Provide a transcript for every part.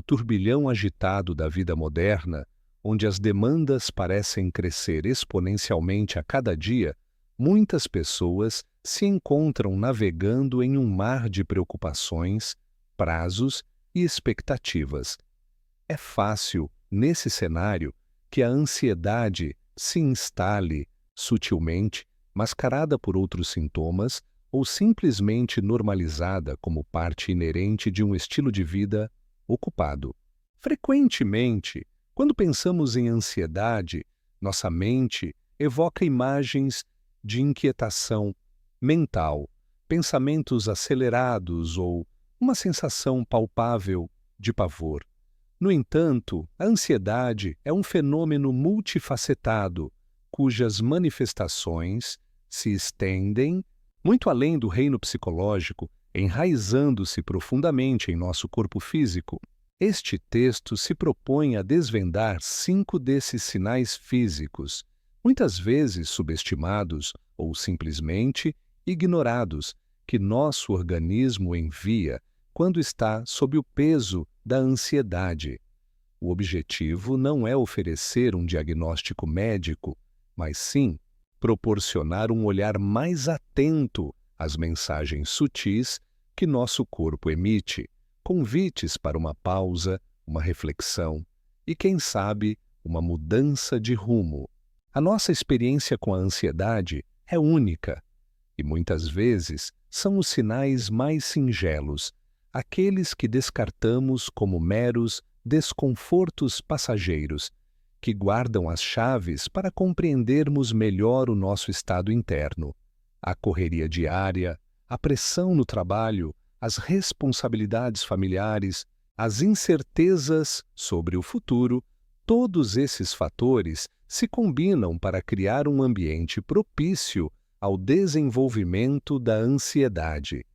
turbilhão agitado da vida moderna, onde as demandas parecem crescer exponencialmente a cada dia, muitas pessoas se encontram navegando em um mar de preocupações, prazos e expectativas. É fácil, nesse cenário, que a ansiedade se instale sutilmente, mascarada por outros sintomas ou simplesmente normalizada como parte inerente de um estilo de vida ocupado. Frequentemente, quando pensamos em ansiedade, nossa mente evoca imagens de inquietação mental, pensamentos acelerados ou uma sensação palpável de pavor. No entanto, a ansiedade é um fenômeno multifacetado, cujas manifestações se estendem muito além do reino psicológico, enraizando-se profundamente em nosso corpo físico. Este texto se propõe a desvendar 5 desses sinais físicos, muitas vezes subestimados ou simplesmente ignorados, que nosso organismo envia quando está sob o peso da ansiedade. O objetivo não é oferecer um diagnóstico médico, mas sim proporcionar um olhar mais atento às mensagens sutis que nosso corpo emite, convites para uma pausa, uma reflexão e, quem sabe, uma mudança de rumo. A nossa experiência com a ansiedade é única e, muitas vezes, são os sinais mais singelos, aqueles que descartamos como meros desconfortos passageiros, que guardam as chaves para compreendermos melhor o nosso estado interno. A correria diária, a pressão no trabalho, as responsabilidades familiares, as incertezas sobre o futuro, todos esses fatores se combinam para criar um ambiente propício ao desenvolvimento da ansiedade.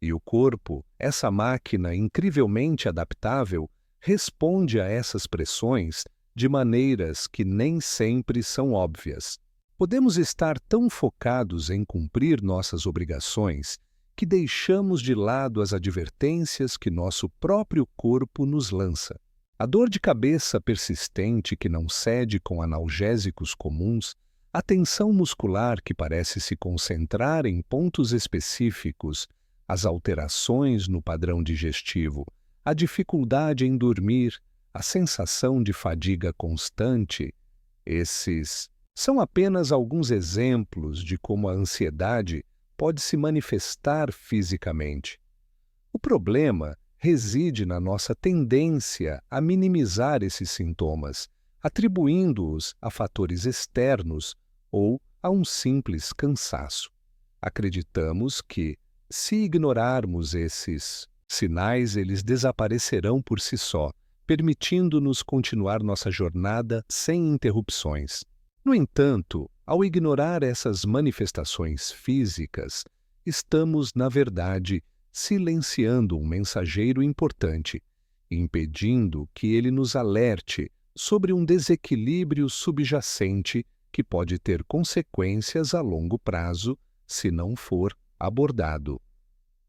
E o corpo, essa máquina incrivelmente adaptável, responde a essas pressões de maneiras que nem sempre são óbvias. Podemos estar tão focados em cumprir nossas obrigações que deixamos de lado as advertências que nosso próprio corpo nos lança. A dor de cabeça persistente que não cede com analgésicos comuns, a tensão muscular que parece se concentrar em pontos específicos, as alterações no padrão digestivo, a dificuldade em dormir, a sensação de fadiga constante, esses são apenas alguns exemplos de como a ansiedade pode se manifestar fisicamente. O problema reside na nossa tendência a minimizar esses sintomas, atribuindo-os a fatores externos ou a um simples cansaço. Acreditamos que, se ignorarmos esses sinais, eles desaparecerão por si só, permitindo-nos continuar nossa jornada sem interrupções. No entanto, ao ignorar essas manifestações físicas, estamos, na verdade, silenciando um mensageiro importante, impedindo que ele nos alerte sobre um desequilíbrio subjacente que pode ter consequências a longo prazo se não for abordado.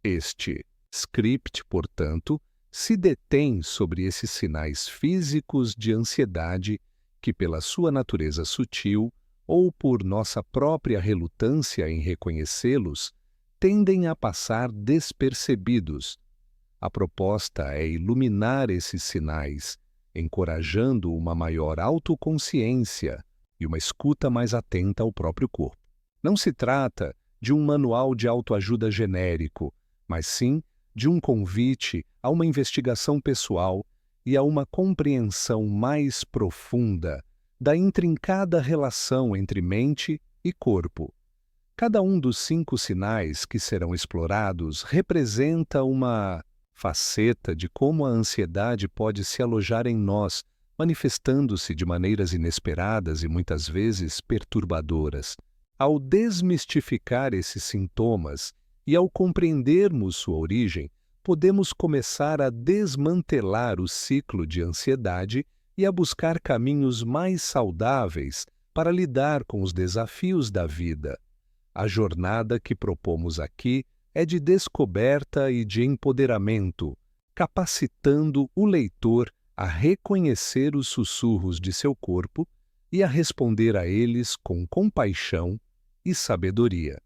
Este script, portanto, se detém sobre esses sinais físicos de ansiedade que, pela sua natureza sutil ou por nossa própria relutância em reconhecê-los, tendem a passar despercebidos. A proposta é iluminar esses sinais, encorajando uma maior autoconsciência e uma escuta mais atenta ao próprio corpo. Não se trata de um manual de autoajuda genérico, mas sim de um convite a uma investigação pessoal e a uma compreensão mais profunda da intrincada relação entre mente e corpo. Cada um dos 5 sinais que serão explorados representa uma faceta de como a ansiedade pode se alojar em nós, manifestando-se de maneiras inesperadas e muitas vezes perturbadoras. Ao desmistificar esses sintomas e ao compreendermos sua origem, podemos começar a desmantelar o ciclo de ansiedade e a buscar caminhos mais saudáveis para lidar com os desafios da vida. A jornada que propomos aqui é de descoberta e de empoderamento, capacitando o leitor a reconhecer os sussurros de seu corpo e a responder a eles com compaixão e sabedoria.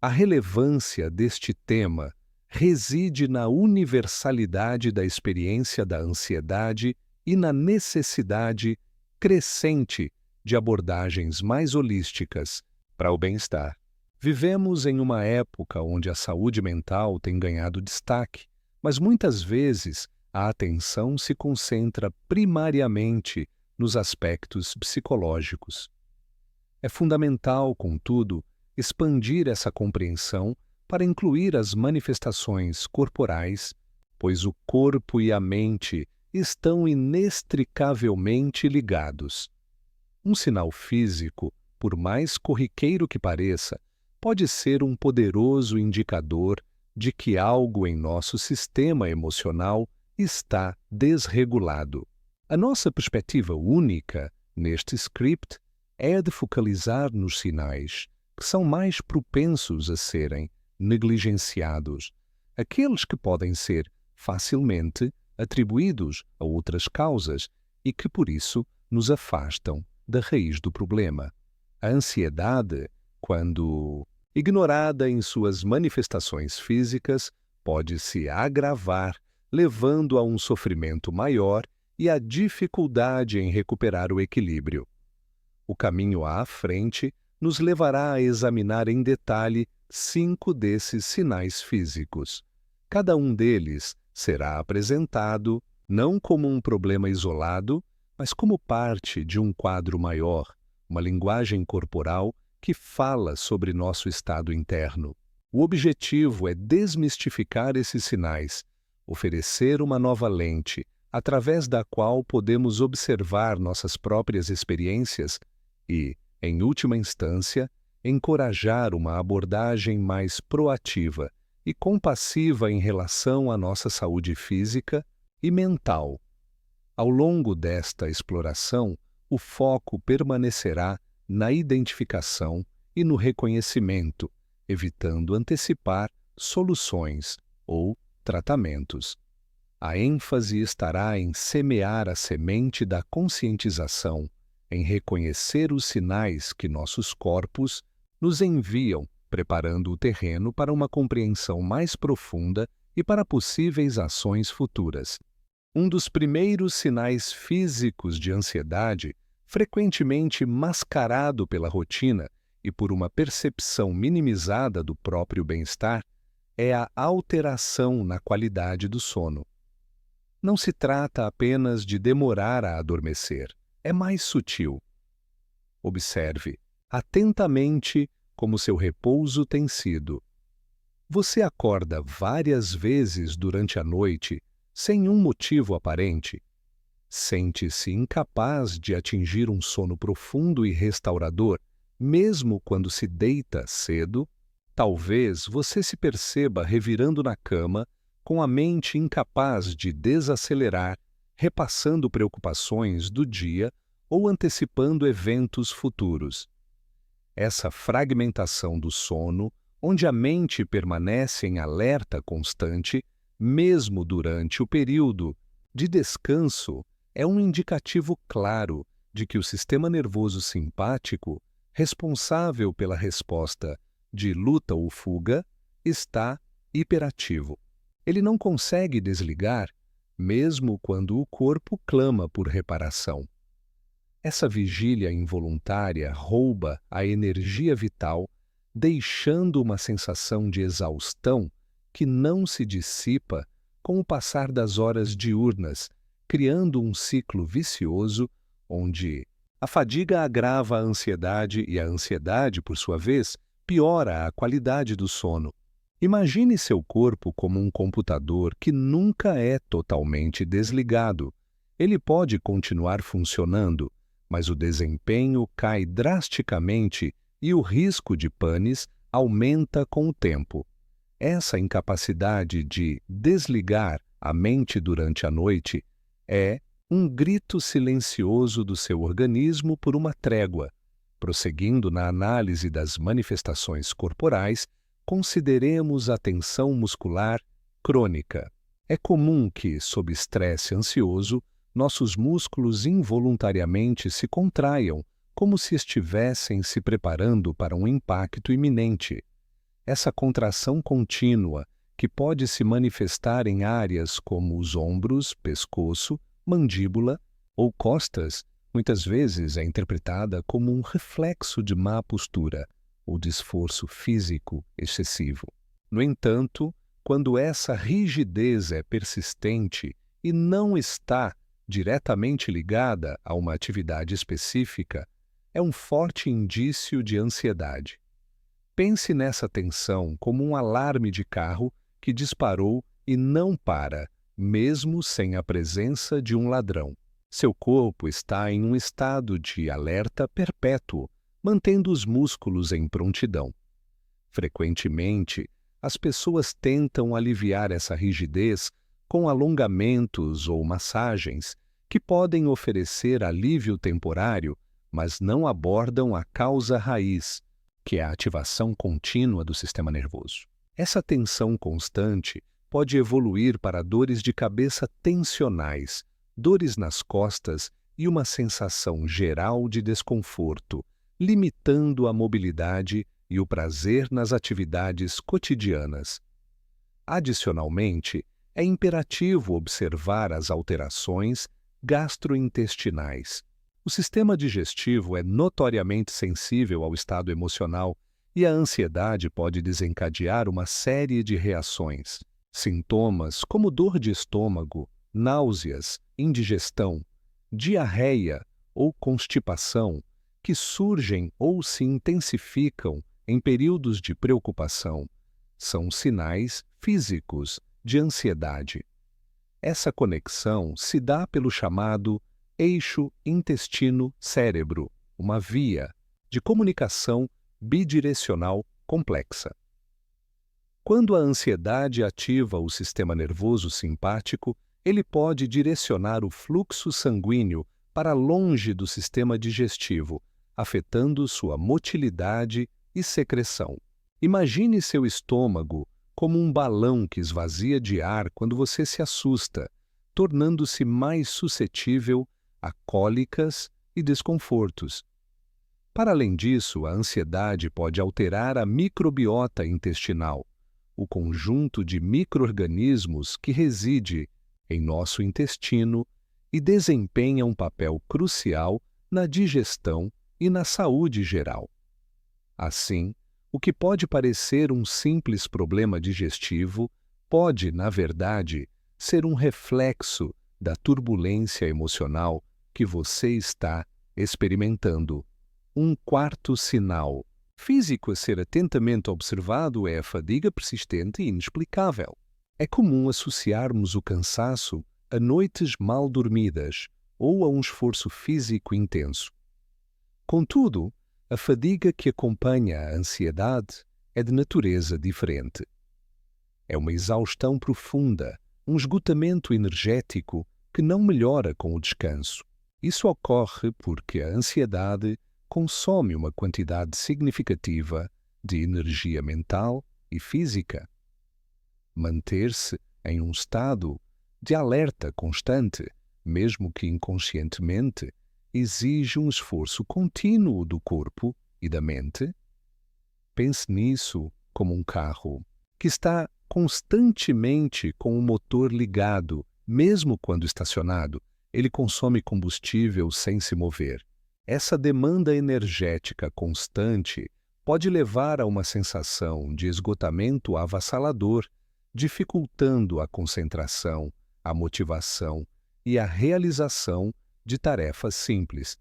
A relevância deste tema reside na universalidade da experiência da ansiedade e na necessidade crescente de abordagens mais holísticas para o bem-estar. Vivemos em uma época onde a saúde mental tem ganhado destaque, mas muitas vezes a atenção se concentra primariamente nos aspectos psicológicos. É fundamental, contudo, expandir essa compreensão para incluir as manifestações corporais, pois o corpo e a mente estão inextricavelmente ligados. Um sinal físico, por mais corriqueiro que pareça, pode ser um poderoso indicador de que algo em nosso sistema emocional está desregulado. A nossa perspectiva única neste script é a de focalizar nos sinais que são mais propensos a serem negligenciados, aqueles que podem ser facilmente atribuídos a outras causas e que, por isso, nos afastam da raiz do problema. A ansiedade, quando ignorada em suas manifestações físicas, pode se agravar, levando a um sofrimento maior e à dificuldade em recuperar o equilíbrio. O caminho à frente nos levará a examinar em detalhe 5 desses sinais físicos. Cada um deles será apresentado não como um problema isolado, mas como parte de um quadro maior, uma linguagem corporal que fala sobre nosso estado interno. O objetivo é desmistificar esses sinais, oferecer uma nova lente, através da qual podemos observar nossas próprias experiências e, em última instância, encorajar uma abordagem mais proativa e compassiva em relação à nossa saúde física e mental. Ao longo desta exploração, o foco permanecerá na identificação e no reconhecimento, evitando antecipar soluções ou tratamentos. A ênfase estará em semear a semente da conscientização, em reconhecer os sinais que nossos corpos nos enviam, preparando o terreno para uma compreensão mais profunda e para possíveis ações futuras. Um dos primeiros sinais físicos de ansiedade, frequentemente mascarado pela rotina e por uma percepção minimizada do próprio bem-estar, é a alteração na qualidade do sono. Não se trata apenas de demorar a adormecer, é mais sutil. Observe atentamente como seu repouso tem sido. Você acorda várias vezes durante a noite sem um motivo aparente? Sente-se incapaz de atingir um sono profundo e restaurador, mesmo quando se deita cedo? Talvez você se perceba revirando na cama, com a mente incapaz de desacelerar, repassando preocupações do dia ou antecipando eventos futuros. Essa fragmentação do sono, onde a mente permanece em alerta constante, mesmo durante o período de descanso, é um indicativo claro de que o sistema nervoso simpático, responsável pela resposta de luta ou fuga, está hiperativo. Ele não consegue desligar, mesmo quando o corpo clama por reparação. Essa vigília involuntária rouba a energia vital, deixando uma sensação de exaustão que não se dissipa com o passar das horas diurnas, criando um ciclo vicioso onde a fadiga agrava a ansiedade e a ansiedade, por sua vez, piora a qualidade do sono. Imagine seu corpo como um computador que nunca é totalmente desligado. Ele pode continuar funcionando, mas o desempenho cai drasticamente e o risco de panes aumenta com o tempo. Essa incapacidade de desligar a mente durante a noite é um grito silencioso do seu organismo por uma trégua. Prosseguindo na análise das manifestações corporais, consideremos a tensão muscular crônica. É comum que, sob estresse ansioso, nossos músculos involuntariamente se contraiam, como se estivessem se preparando para um impacto iminente. Essa contração contínua, que pode se manifestar em áreas como os ombros, pescoço, mandíbula ou costas, muitas vezes é interpretada como um reflexo de má postura ou de esforço físico excessivo. No entanto, quando essa rigidez é persistente e não está diretamente ligada a uma atividade específica, é um forte indício de ansiedade. Pense nessa tensão como um alarme de carro que disparou e não para, mesmo sem a presença de um ladrão. Seu corpo está em um estado de alerta perpétuo, mantendo os músculos em prontidão. Frequentemente, as pessoas tentam aliviar essa rigidez com alongamentos ou massagens, que podem oferecer alívio temporário, mas não abordam a causa raiz, que é a ativação contínua do sistema nervoso. Essa tensão constante pode evoluir para dores de cabeça tensionais, dores nas costas e uma sensação geral de desconforto, limitando a mobilidade e o prazer nas atividades cotidianas. Adicionalmente, é imperativo observar as alterações gastrointestinais. O sistema digestivo é notoriamente sensível ao estado emocional e a ansiedade pode desencadear uma série de reações. Sintomas como dor de estômago, náuseas, indigestão, diarreia ou constipação, que surgem ou se intensificam em períodos de preocupação, são sinais físicos de ansiedade. Essa conexão se dá pelo chamado eixo intestino-cérebro, uma via de comunicação bidirecional complexa. Quando a ansiedade ativa o sistema nervoso simpático, ele pode direcionar o fluxo sanguíneo para longe do sistema digestivo, afetando sua motilidade e secreção. Imagine seu estômago como um balão que esvazia de ar quando você se assusta, tornando-se mais suscetível a cólicas e desconfortos. Para além disso, a ansiedade pode alterar a microbiota intestinal, o conjunto de micro-organismos que reside em nosso intestino e desempenha um papel crucial na digestão e na saúde geral. Assim, o que pode parecer um simples problema digestivo pode, na verdade, ser um reflexo da turbulência emocional que você está experimentando. Um quarto sinal físico a ser atentamente observado é a fadiga persistente e inexplicável. É comum associarmos o cansaço a noites mal dormidas ou a um esforço físico intenso. Contudo, a fadiga que acompanha a ansiedade é de natureza diferente. É uma exaustão profunda, um esgotamento energético que não melhora com o descanso. Isso ocorre porque a ansiedade consome uma quantidade significativa de energia mental e física. Manter-se em um estado de alerta constante, mesmo que inconscientemente, exige um esforço contínuo do corpo e da mente. Pense nisso como um carro que está constantemente com o motor ligado, mesmo quando estacionado. Ele consome combustível sem se mover. Essa demanda energética constante pode levar a uma sensação de esgotamento avassalador, dificultando a concentração, a motivação e a realização de tarefas simples.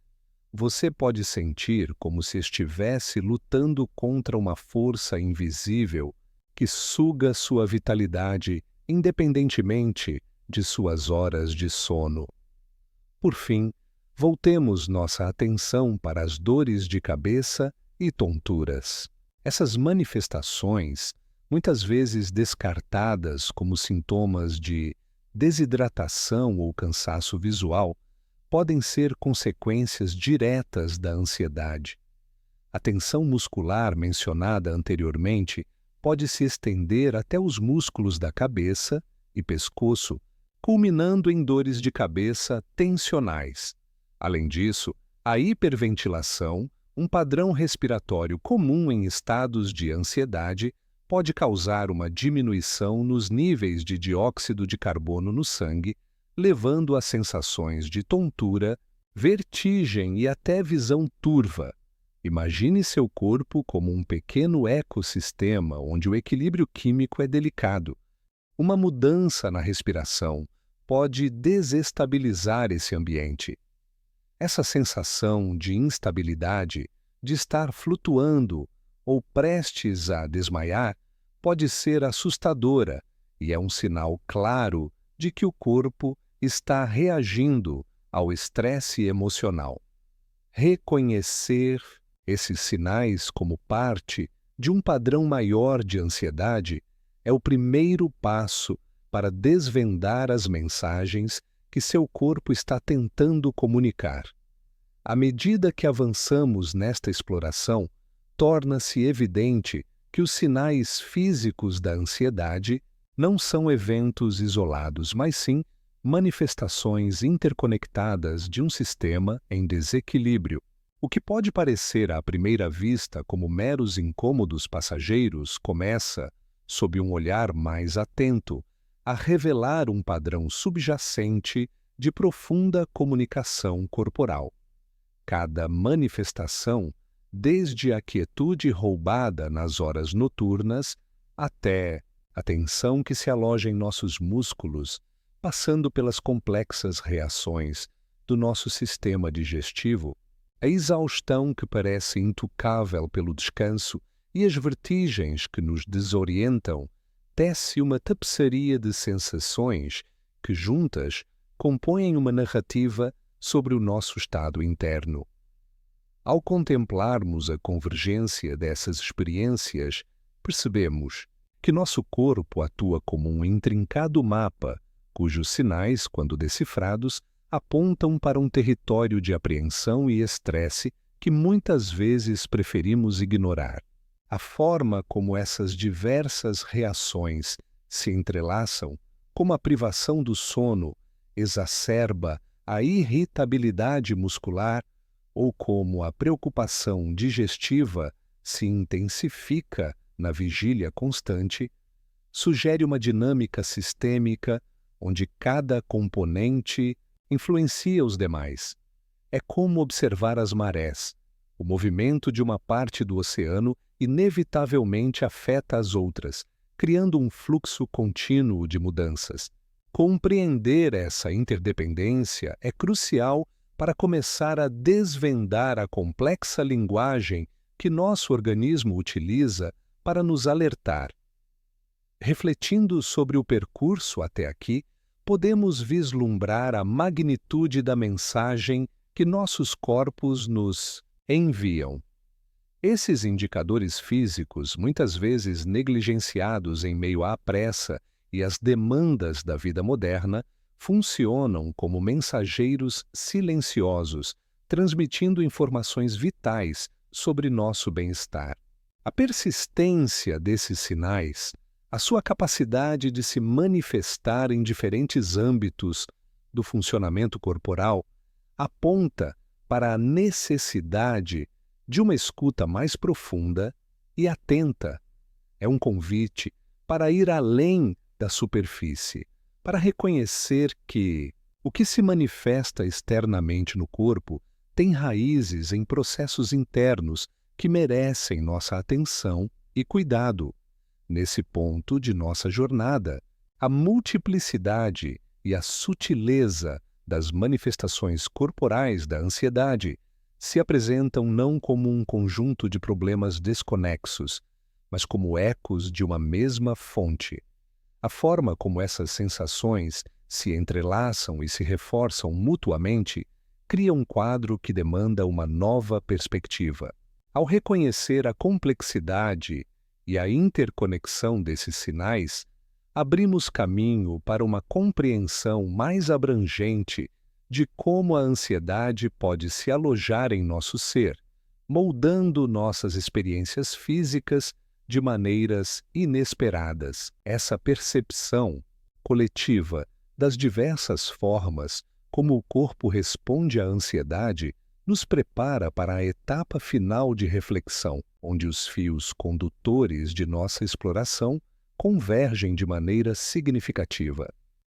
Você pode sentir como se estivesse lutando contra uma força invisível que suga sua vitalidade independentemente de suas horas de sono. Por fim, voltemos nossa atenção para as dores de cabeça e tonturas. Essas manifestações, muitas vezes descartadas como sintomas de desidratação ou cansaço visual, podem ser consequências diretas da ansiedade. A tensão muscular mencionada anteriormente pode se estender até os músculos da cabeça e pescoço, culminando em dores de cabeça tensionais. Além disso, a hiperventilação, um padrão respiratório comum em estados de ansiedade, pode causar uma diminuição nos níveis de dióxido de carbono no sangue, levando a sensações de tontura, vertigem e até visão turva. Imagine seu corpo como um pequeno ecossistema onde o equilíbrio químico é delicado. Uma mudança na respiração pode desestabilizar esse ambiente. Essa sensação de instabilidade, de estar flutuando ou prestes a desmaiar, pode ser assustadora e é um sinal claro de que o corpo está reagindo ao estresse emocional. Reconhecer esses sinais como parte de um padrão maior de ansiedade é o primeiro passo para desvendar as mensagens que seu corpo está tentando comunicar. À medida que avançamos nesta exploração, torna-se evidente que os sinais físicos da ansiedade não são eventos isolados, mas sim manifestações interconectadas de um sistema em desequilíbrio. O que pode parecer à primeira vista como meros incômodos passageiros começa, sob um olhar mais atento, a revelar um padrão subjacente de profunda comunicação corporal. Cada manifestação, desde a quietude roubada nas horas noturnas até a tensão que se aloja em nossos músculos, passando pelas complexas reações do nosso sistema digestivo, a exaustão que parece intocável pelo descanso e as vertigens que nos desorientam, tece uma tapeçaria de sensações que, juntas, compõem uma narrativa sobre o nosso estado interno. Ao contemplarmos a convergência dessas experiências, percebemos que nosso corpo atua como um intrincado mapa, cujos sinais, quando decifrados, apontam para um território de apreensão e estresse que muitas vezes preferimos ignorar. A forma como essas diversas reações se entrelaçam, como a privação do sono exacerba a irritabilidade muscular ou como a preocupação digestiva se intensifica na vigília constante, sugere uma dinâmica sistêmica onde cada componente influencia os demais. É como observar as marés. O movimento de uma parte do oceano inevitavelmente afeta as outras, criando um fluxo contínuo de mudanças. Compreender essa interdependência é crucial para começar a desvendar a complexa linguagem que nosso organismo utiliza para nos alertar. Refletindo sobre o percurso até aqui, podemos vislumbrar a magnitude da mensagem que nossos corpos nos enviam. Esses indicadores físicos, muitas vezes negligenciados em meio à pressa e às demandas da vida moderna, funcionam como mensageiros silenciosos, transmitindo informações vitais sobre nosso bem-estar. A persistência desses sinais, a sua capacidade de se manifestar em diferentes âmbitos do funcionamento corporal, aponta para a necessidade de uma escuta mais profunda e atenta. É um convite para ir além da superfície, para reconhecer que o que se manifesta externamente no corpo tem raízes em processos internos que merecem nossa atenção e cuidado. Nesse ponto de nossa jornada, a multiplicidade e a sutileza das manifestações corporais da ansiedade se apresentam não como um conjunto de problemas desconexos, mas como ecos de uma mesma fonte. A forma como essas sensações se entrelaçam e se reforçam mutuamente cria um quadro que demanda uma nova perspectiva. Ao reconhecer a complexidade e a interconexão desses sinais, abrimos caminho para uma compreensão mais abrangente de como a ansiedade pode se alojar em nosso ser, moldando nossas experiências físicas de maneiras inesperadas. Essa percepção coletiva das diversas formas como o corpo responde à ansiedade nos prepara para a etapa final de reflexão, onde os fios condutores de nossa exploração convergem de maneira significativa.